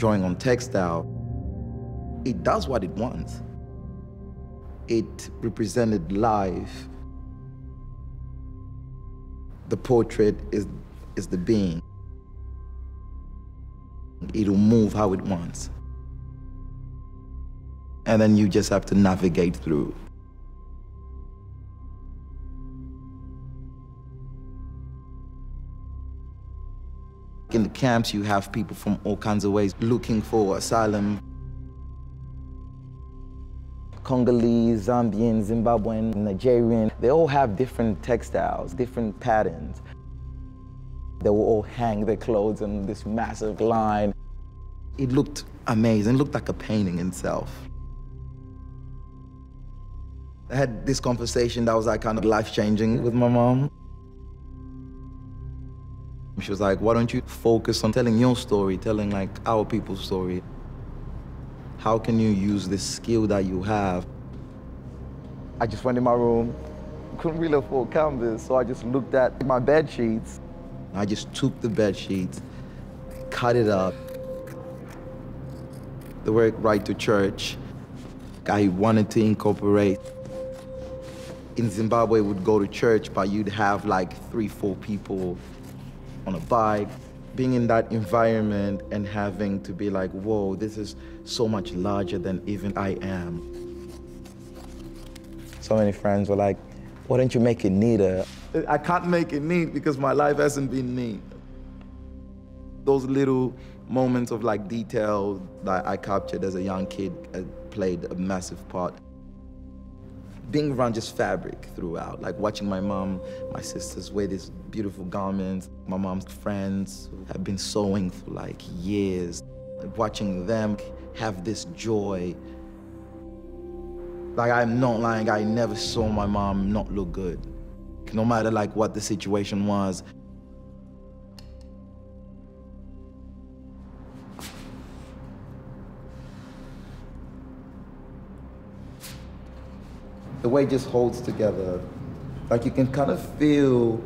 drawing on textile, it does what it wants. It represented life. The portrait is the being. It'll move how it wants. And then you just have to navigate through. In the camps, you have people from all kinds of ways looking for asylum. Congolese, Zambian, Zimbabwean, Nigerian, they all have different textiles, different patterns. They will all hang their clothes on this massive line. It looked amazing, it looked like a painting in itself. I had this conversation that was like kind of life-changing with my mom. She was like, why don't you focus on telling your story, telling like our people's story? How can you use this skill that you have? I just went in my room, couldn't really afford canvas, so I just looked at my bed sheets. I just took the bed sheets, cut it up. The word Right to Church, I wanted to incorporate. In Zimbabwe, we'd go to church, but you'd have like 3, 4 people on a bike. Being in that environment and having to be like, whoa, this is so much larger than even I am. So many friends were like, why don't you make it neater? I can't make it neat because my life hasn't been neat. Those little moments of like detail that I captured as a young kid played a massive part. Being around just fabric throughout, like watching my mom, my sisters wear these beautiful garments, my mom's friends who have been sewing for like years, watching them have this joy. Like, I'm not lying, I never saw my mom not look good. No matter like what the situation was. The way it just holds together. Like you can kind of feel,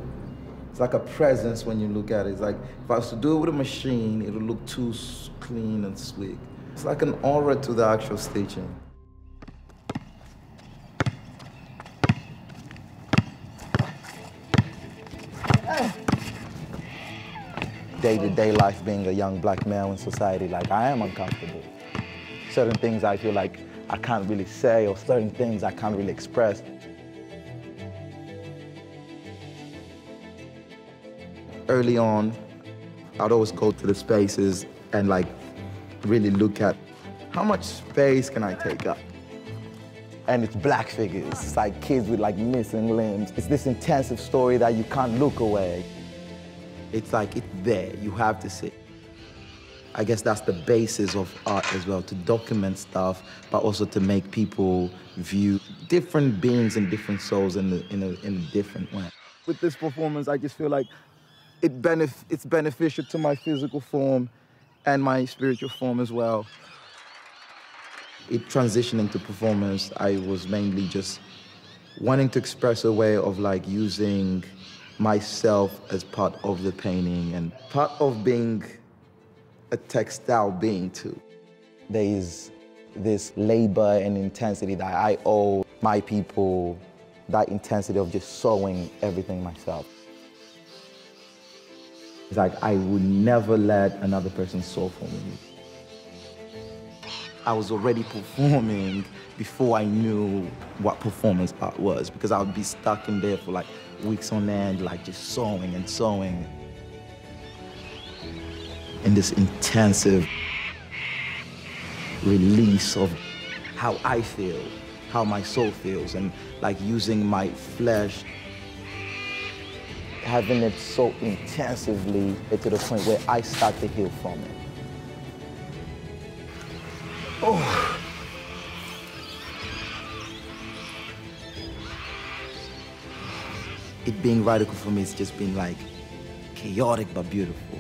it's like a presence when you look at it. It's like, if I was to do it with a machine, it'll look too clean and slick. It's like an aura to the actual stitching. Day-to-day life being a young black male in society, like I am uncomfortable. Certain things I feel like I can't really say, or certain things I can't really express. Early on, I'd always go to the spaces and like really look at how much space can I take up? And it's black figures, it's like kids with like missing limbs. It's this intensive story that you can't look away. It's like, it's there, you have to see. I guess that's the basis of art as well, to document stuff, but also to make people view different beings and different souls in a different way. With this performance, I just feel like it's beneficial to my physical form and my spiritual form as well. Transitioning to performance, I was mainly just wanting to express a way of like using myself as part of the painting and part of being a textile being too. There is this labor and intensity that I owe my people, that intensity of just sewing everything myself. It's like I would never let another person sew for me. I was already performing before I knew what performance art was, because I would be stuck in there for like weeks on end, like just sewing and sewing. And this intensive release of how I feel, how my soul feels, and like using my flesh, having it so intensively to the point where I start to heal from it. Oh. It being radical for me, it's just been like chaotic but beautiful.